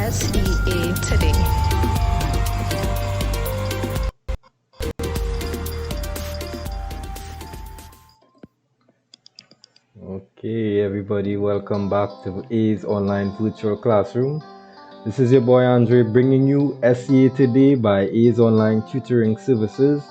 SEA Today. Okay, everybody, welcome back to A's Online Virtual Classroom. This is your boy Andre bringing you SEA Today by A's Online Tutoring Services,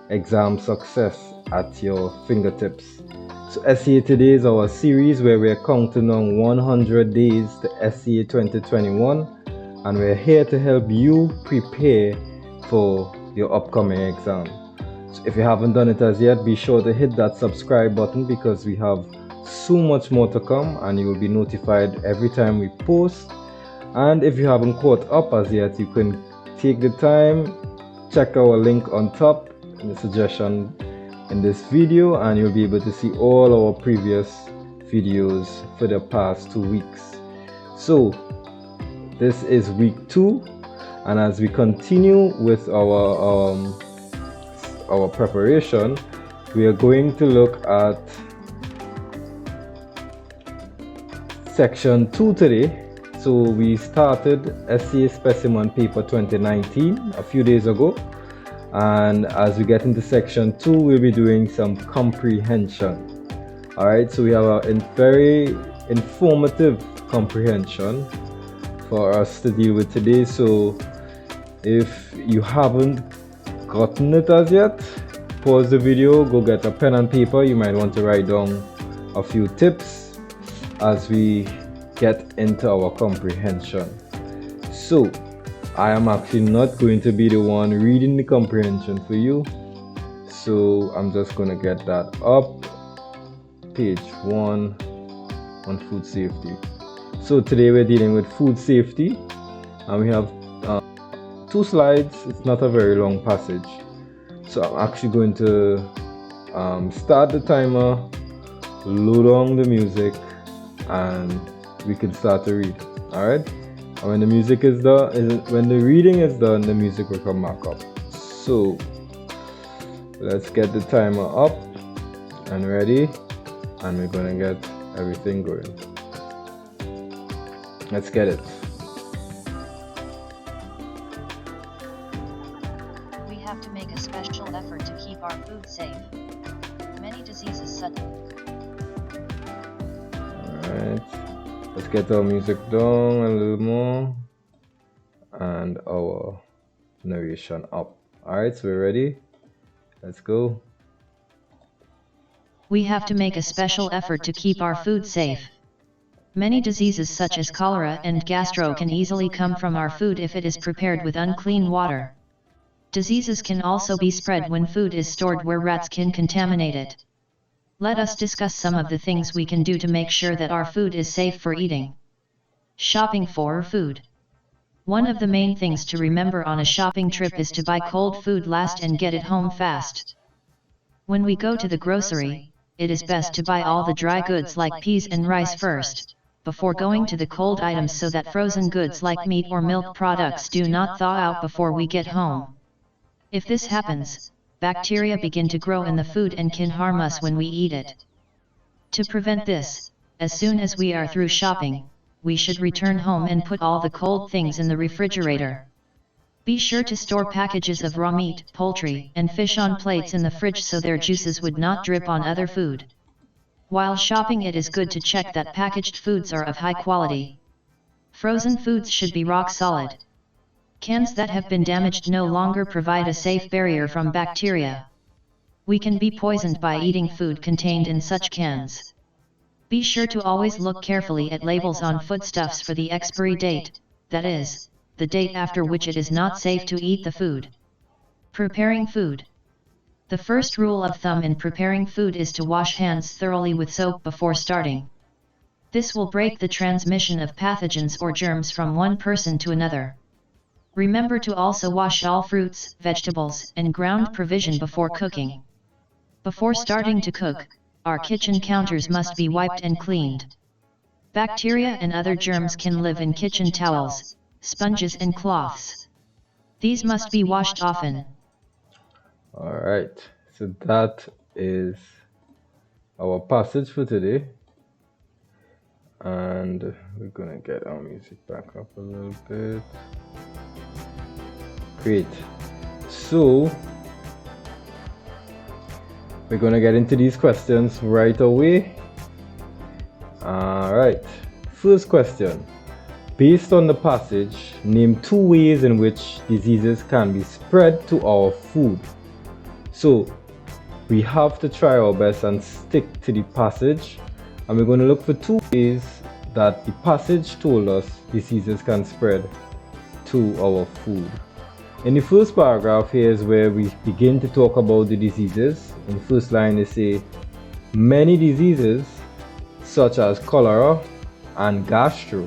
exam success at your fingertips. So SEA Today is our series where we're counting on 100 days to SEA 2021, and we're here to help you prepare for your upcoming exam. So if you haven't done it as yet, be sure to hit that subscribe button because we have so much more to come and you will be notified every time we post. And if you haven't caught up as yet, you can take the time, check our link on top in the suggestion in this video, and you'll be able to see all our previous videos for the past 2 weeks. So this is week 2, and as we continue with our preparation, we are going to look at section 2 today. So we started SEA Specimen Paper 2019 a few days ago, and as we get into section 2, we'll be doing some comprehension. Alright, so we have a very informative comprehension for us to deal with today. So if you haven't gotten it as yet, pause the video, go get a pen and paper. You might want to write down a few tips as we get into our comprehension. So I am actually not going to be the one reading the comprehension for you, so I'm just going to get that up. Page 1 on food safety. So today we're dealing with food safety, and we have 2 slides. It's not a very long passage, so I'm actually going to start the timer, load on the music, and we can start to read. Alright, and when the music is done, when the reading is done, the music will come back up. So let's get the timer up and ready, and we're gonna get everything going. Let's get it. We have to make a special effort to keep our food safe. Many diseases such. Alright, let's get our music down a little more and our narration up. Alright, so we're ready. Let's go. We have to make a special effort to keep our food safe. Many diseases such as cholera and gastro can easily come from our food if it is prepared with unclean water. Diseases can also be spread when food is stored where rats can contaminate it. Let us discuss some of the things we can do to make sure that our food is safe for eating. Shopping for food. One of the main things to remember on a shopping trip is to buy cold food last and get it home fast. When we go to the grocery, it is best to buy all the dry goods like peas and rice first, before going to the cold items, so that frozen goods like meat or milk products do not thaw out before we get home. If this happens, bacteria begin to grow in the food and can harm us when we eat it. To prevent this, as soon as we are through shopping, we should return home and put all the cold things in the refrigerator. Be sure to store packages of raw meat, poultry, and fish on plates in the fridge so their juices would not drip on other food. While shopping, it is good to check that packaged foods are of high quality. Frozen foods should be rock solid. Cans that have been damaged no longer provide a safe barrier from bacteria. We can be poisoned by eating food contained in such cans. Be sure to always look carefully at labels on foodstuffs for the expiry date, that is, the date after which it is not safe to eat the food. Preparing food. The first rule of thumb in preparing food is to wash hands thoroughly with soap before starting. This will break the transmission of pathogens or germs from one person to another. Remember to also wash all fruits, vegetables, and ground provision before cooking. Before starting to cook, our kitchen counters must be wiped and cleaned. Bacteria and other germs can live in kitchen towels, sponges, and cloths. These must be washed often. Alright, so that is our passage for today. And we're gonna get our music back up a little bit. Great. So we're gonna get into these questions right away. All right. First question. Based on the passage, name 2 ways in which diseases can be spread to our food. So we have to try our best and stick to the passage, and we're going to look for 2 ways that the passage told us diseases can spread to our food. In the first paragraph here is where we begin to talk about the diseases. In the first line they say, many diseases such as cholera and gastro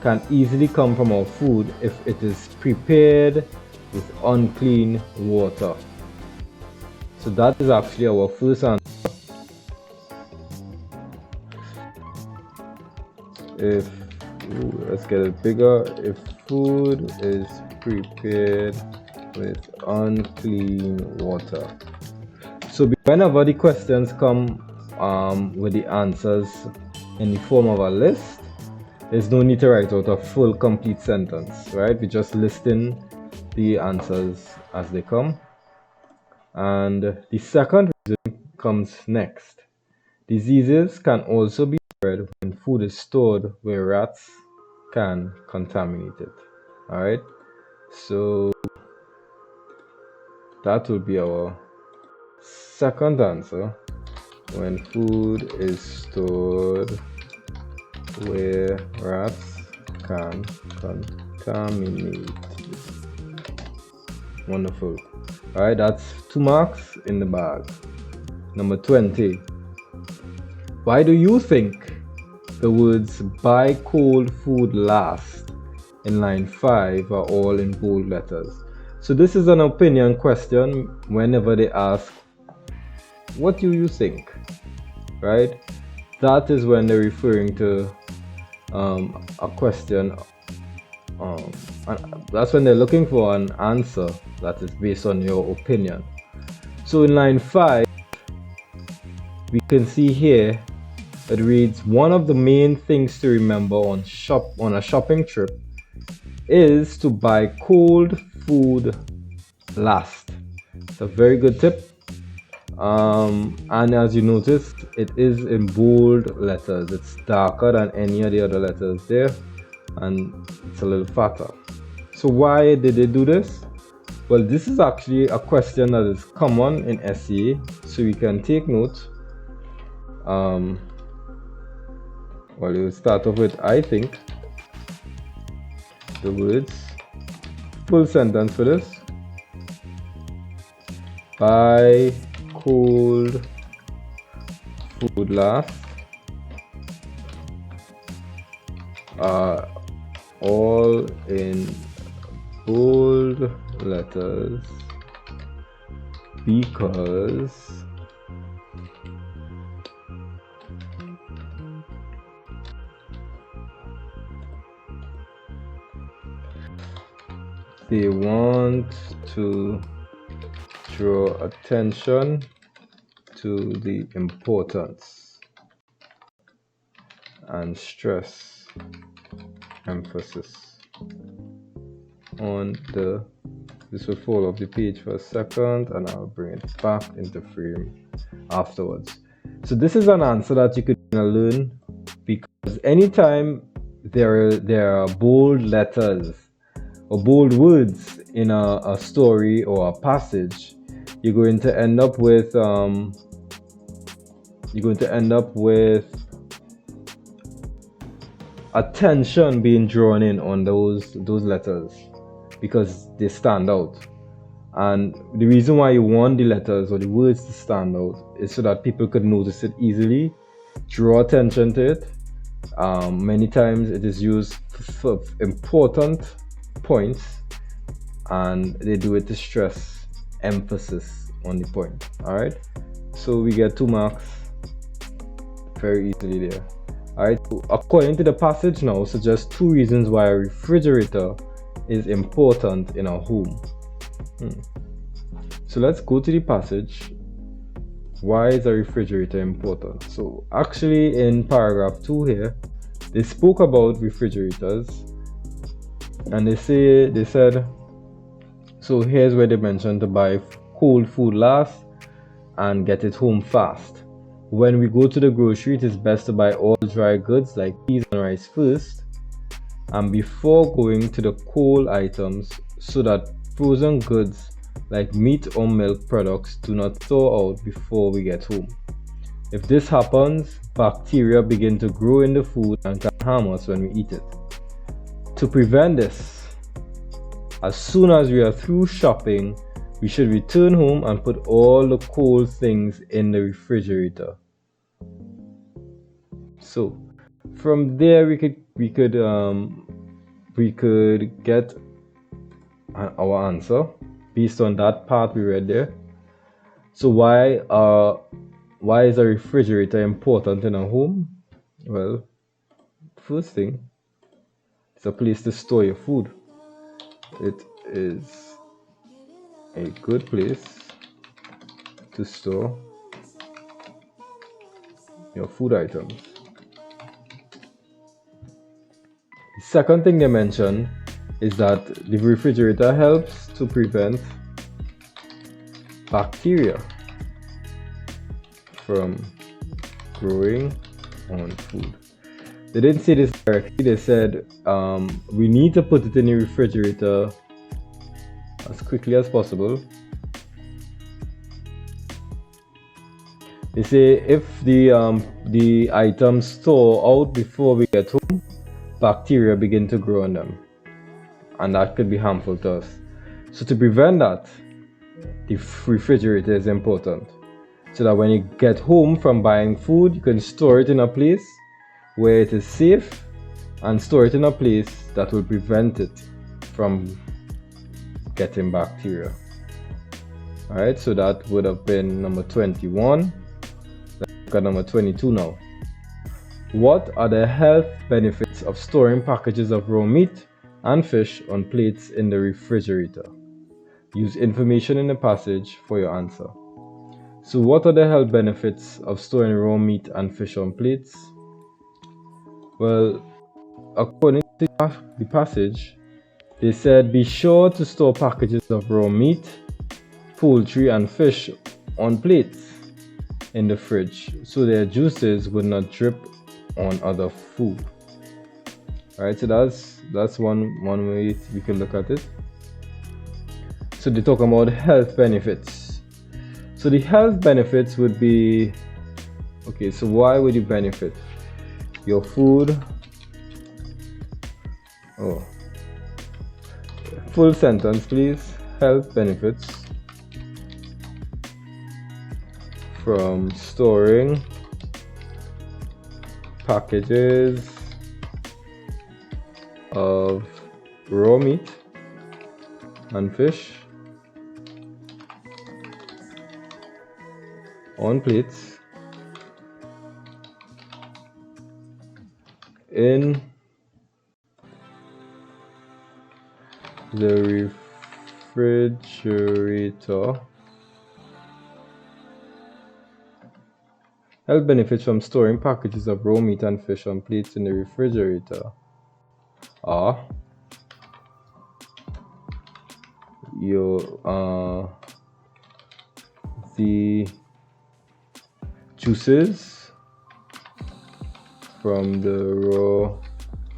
can easily come from our food if it is prepared with unclean water. So that is actually our first answer. Let's get it bigger. If food is prepared with unclean water. So whenever the questions come with the answers in the form of a list, there's no need to write out a full complete sentence, right? We're just listing the answers as they come. And the second reason comes next. Diseases can also be spread when food is stored where rats can contaminate it. All right, so that will be our second answer. When food is stored where rats can contaminate it. Wonderful. All right, that's 2 marks in the bag. Number 20. Why do you think the words buy cold food last in line 5 are all in bold letters? So this is an opinion question. Whenever they ask, what do you think? Right? That is when they're referring to a question. That's when they're looking for an answer that is based on your opinion. So in line 5, we can see here it reads, one of the main things to remember on a shopping trip is to buy cold food last. It's a very good tip. And as you noticed, it is in bold letters. It's darker than any of the other letters there, and it's a little fatter. So why did they do this? Well, this is actually a question that is common in SEA, so we can take note. Well, you start off with I think. The words, full sentence for this. Buy cold food last are all in bold letters because they want to draw attention to the importance and stress emphasis on the, this will fall off the page for a second and I'll bring it back into frame afterwards. So this is an answer that you could learn, because anytime there are bold letters or bold words in a story or a passage, you're going to end up with attention being drawn in on those letters because they stand out. And the reason why you want the letters or the words to stand out is so that people could notice it easily, draw attention to it. Many times it is used for important points, and they do it to stress emphasis on the point. All right, so we get 2 marks very easily there. All right, so according to the passage now, suggest 2 reasons why a refrigerator is important in a home. So let's go to the passage. Why is a refrigerator important? So actually in paragraph 2 here, They spoke about refrigerators, and they said, so here's where they mentioned to buy cold food last and get it home fast. When we go to the grocery, it is best to buy all dry goods like peas and rice first, and before going to the cold items, so that frozen goods like meat or milk products do not thaw out before we get home. If this happens, bacteria begin to grow in the food and can harm us when we eat it. To prevent this, as soon as we are through shopping, we should return home and put all the cold things in the refrigerator. So from there we could get our answer based on that part we read there. So why is a refrigerator important in a home? Well, first thing, it's a place to store your food. It is a good place to store your food items. The second thing they mentioned is that the refrigerator helps to prevent bacteria from growing on food. They didn't say this directly. They said we need to put it in the refrigerator as quickly as possible. They say if the items thaw out before we get home, bacteria begin to grow on them, and that could be harmful to us. So to prevent that, the refrigerator is important, so that when you get home from buying food, you can store it in a place where it is safe, and store it in a place that will prevent it from getting bacteria. Alright, so that would have been number 21. Let's look at number 22 now. What are the health benefits of storing packages of raw meat and fish on plates in the refrigerator? Use information in the passage for your answer. So what are the health benefits of storing raw meat and fish on plates? Well, according to the passage, they said be sure to store packages of raw meat, poultry and fish on plates in the fridge so their juices would not drip on other food. Alright, so that's one way we can look at it. So they talk about health benefits. So the health benefits would be, okay, so why would you benefit? Your food, full sentence please. Health benefits from storing packages of raw meat and fish on plates in the refrigerator. Health benefits from storing packages of raw meat and fish on plates in the refrigerator are the juices from the raw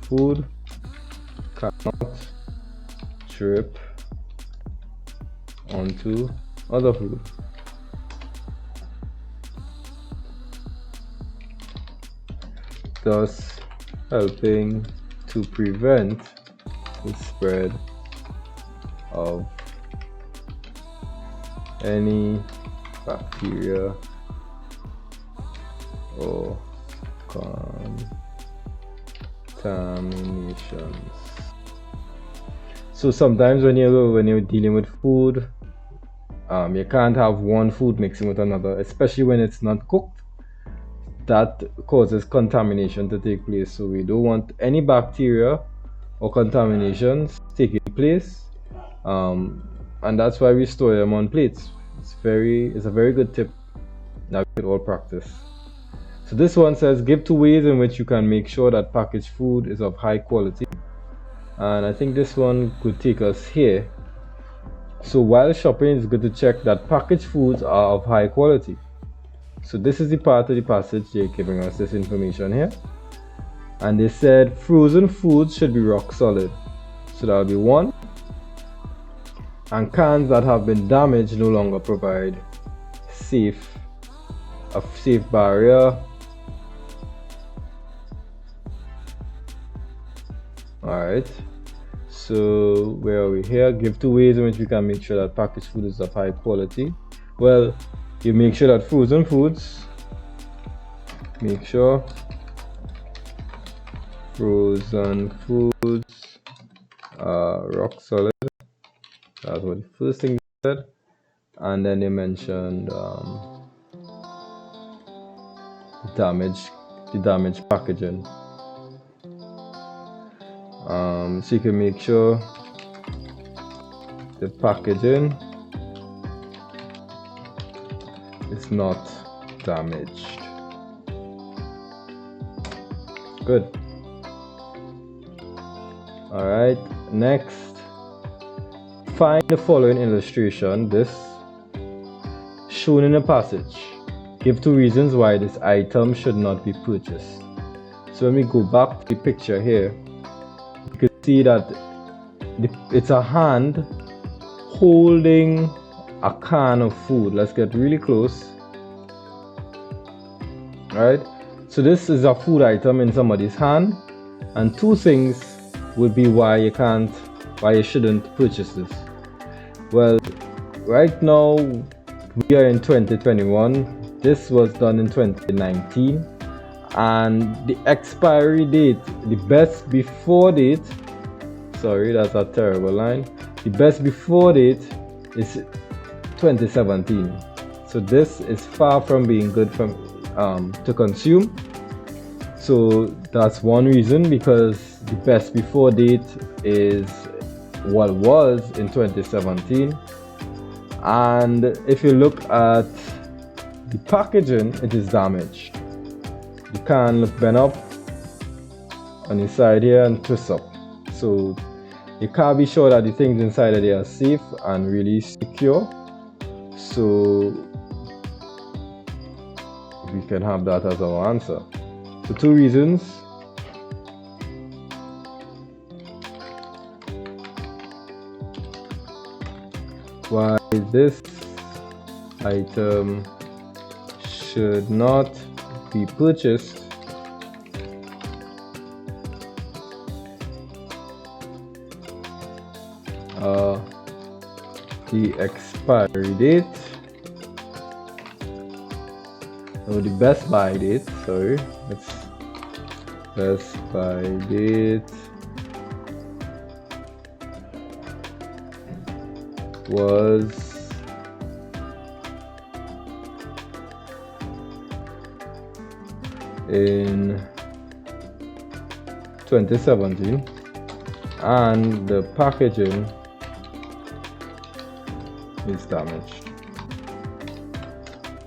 food cannot drip onto other food. Thus helping to prevent the spread of any bacteria or contaminations. So sometimes when you're dealing with food, you can't have one food mixing with another, especially when it's not cooked. That causes contamination to take place. So we don't want any bacteria or contaminations taking place, and that's why we store them on plates. It's a very good tip that we could all practice. So this one says give 2 ways in which you can make sure that packaged food is of high quality, and I think this one could take us here. So while shopping, it's good to check that packaged foods are of high quality. So this is the part of the passage they're giving us this information here, and they said frozen foods should be rock solid, so that'll be 1, and cans that have been damaged no longer provide a safe barrier. Alright, so where are we here? Give 2 ways in which we can make sure that packaged food is of high quality. Well, you make sure that frozen foods, make sure frozen foods are rock solid. That's what the first thing they said. And then they mentioned the damaged packaging. So you can make sure the packaging is not damaged. Good. Alright, next, find the following illustration, this shown in the passage. Give 2 reasons why this item should not be purchased. So when we go back to the picture here, you can see that it's a hand holding a can of food. Let's get really close. Alright, so this is a food item in somebody's hand, and 2 things would be why you shouldn't purchase this. Well, right now we are in 2021. This was done in 2019, and the expiry date, the best before date, sorry, that's a terrible line, the best before date is 2017. So this is far from being good to consume. So that's one reason, because the best before date is what was in 2017. And if you look at the packaging, it is damaged. You can look bent up on the side here and twist up, so you can't be sure that the things inside of there are safe and really secure. So we can have that as our answer. So 2 reasons. Why this item should not be purchased. The expiry date, or the best buy date, sorry, it's best buy date was in 2017, and the packaging is damaged.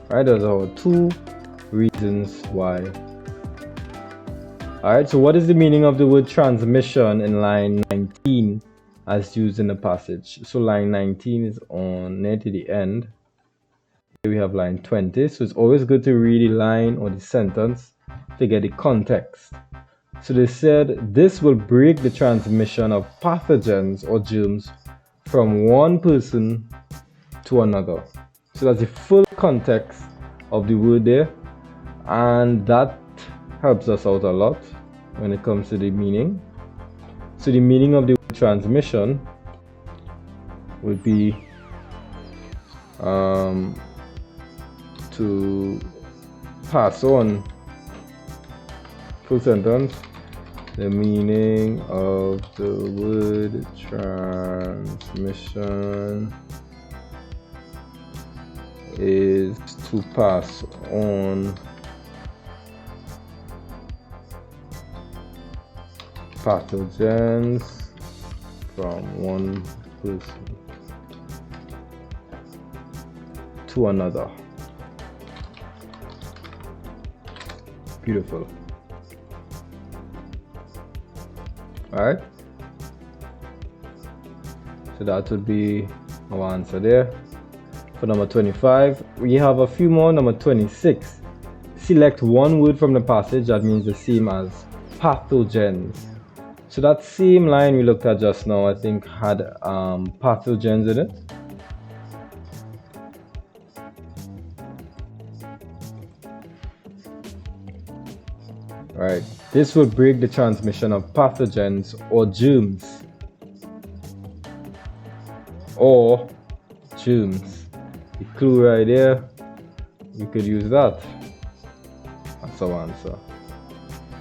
Right, those are 2 reasons why. Alright, so what is the meaning of the word transmission in line 19 as used in the passage? So line 19 is on near to the end. Here we have line 20, so it's always good to read the line or the sentence to get the context. So they said this will break the transmission of pathogens or germs from one person to another. So that's the full context of the word there, and that helps us out a lot when it comes to the meaning. So the meaning of the word transmission would be to pass on. Full sentence. The meaning of the word transmission is to pass on pathogens from one person to another. Beautiful. Alright, so that would be our answer there. For number 25, we have a few more. Number 26, select one word from the passage that means the same as pathogens. So that same line we looked at just now, I think, had pathogens in it. Right, this will break the transmission of pathogens or germs. The clue right there, we could use that. That's our answer.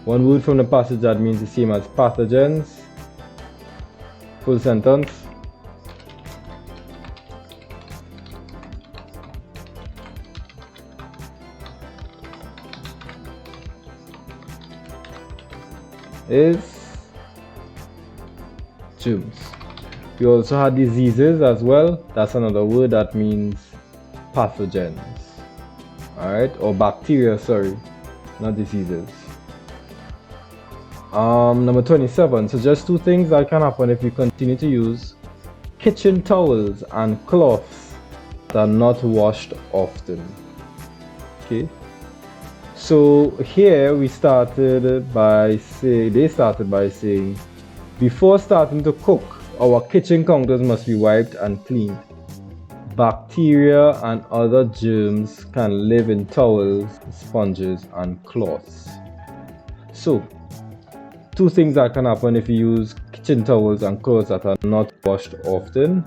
One word from the passage that means the same as pathogens. Full sentence. Is germs. We also had diseases as well. That's another word that means pathogens. Alright, or bacteria, sorry, not diseases. Number 27, so just two things that can happen if you continue to use kitchen towels and cloths that are not washed often. Okay, so here they started by saying, before starting to cook, our kitchen counters must be wiped and cleaned. Bacteria and other germs can live in towels, sponges, and cloths. So, two things that can happen if you use kitchen towels and clothes that are not washed often.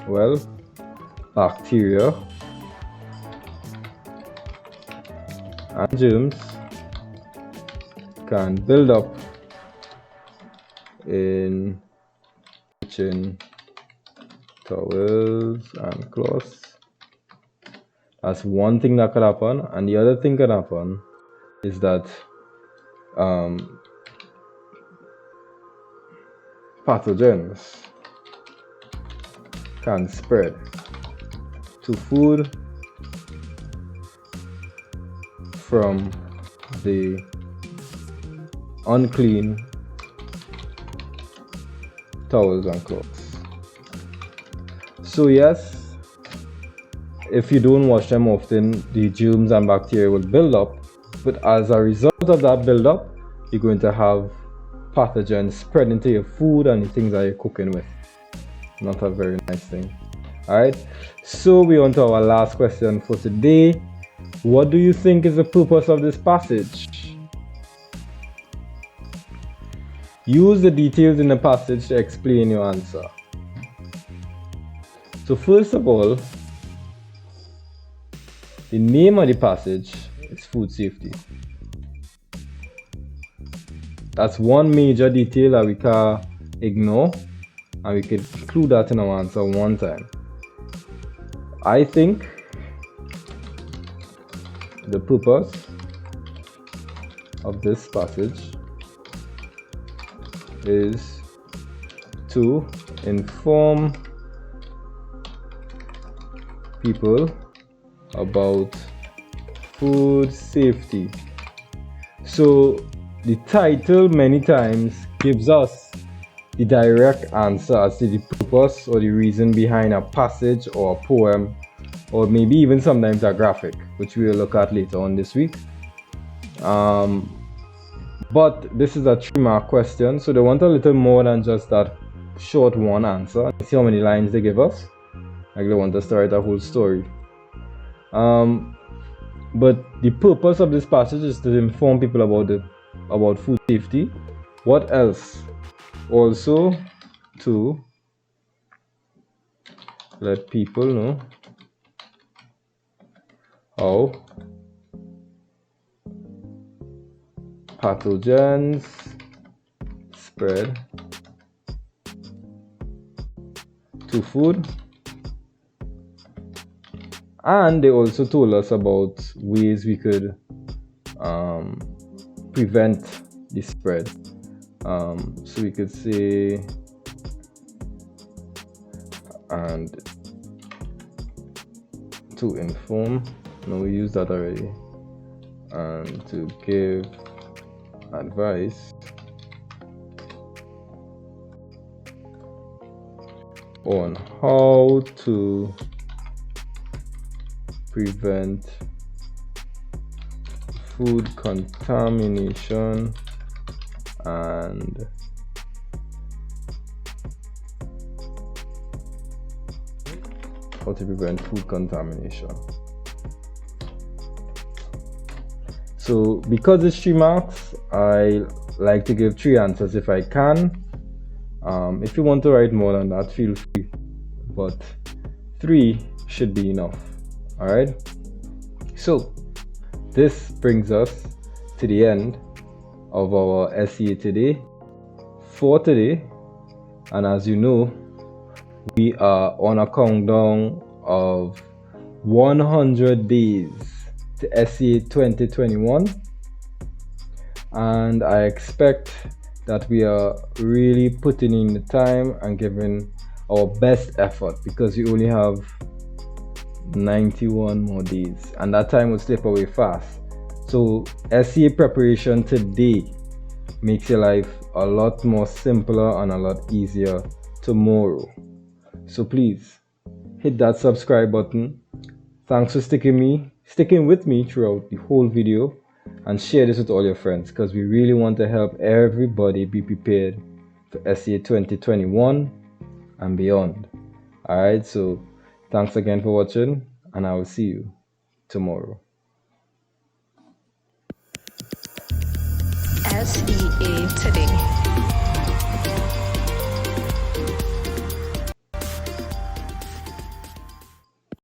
Well, bacteria and germs can build up in kitchen towels and cloths. That's one thing that could happen, and the other thing can happen is that pathogens can spread to food from the unclean towels and clothes. So yes, if you don't wash them often, the germs and bacteria will build up, but as a result of that build up, you're going to have pathogens spread into your food and the things that you're cooking with. Not a very nice thing. Alright, so we're on to our last question for today. What do you think is the purpose of this passage? Use the details in the passage to explain your answer. So first of all, the name of the passage is food safety. That's one major detail that we can't ignore, and we can include that in our answer one time. I think the purpose of this passage is to inform people about food safety. So the title many times gives us the direct answer as to the purpose or the reason behind a passage or a poem, or maybe even sometimes a graphic, which we will look at later on this week. But this is a 3-mark question, so they want a little more than just that short one answer. See how many lines they give us? Like they want us to write a whole story. But the purpose of this passage is to inform people about food safety. What else? Also to let people know how pathogens spread to food. And they also told us about ways we could prevent the spread. So we could say, and to inform, no, we used that already. and to give advice on how to prevent food contamination and how to prevent food contamination. So because it's 3 marks, I like to give 3 answers if I can. If you want to write more than that, feel free, but 3 should be enough. Alright, so this brings us to the end of our essay today, for today. And as you know, we are on a countdown of 100 days to SCA 2021, and I expect that we are really putting in the time and giving our best effort, because we only have 91 more days and that time will slip away fast. So SCA preparation today makes your life a lot more simpler and a lot easier tomorrow. So please hit that subscribe button. Thanks for sticking with me throughout the whole video, and share this with all your friends, because we really want to help everybody be prepared for SCA 2021 and beyond. Alright, so thanks again for watching, and I will see you tomorrow. SEA Today.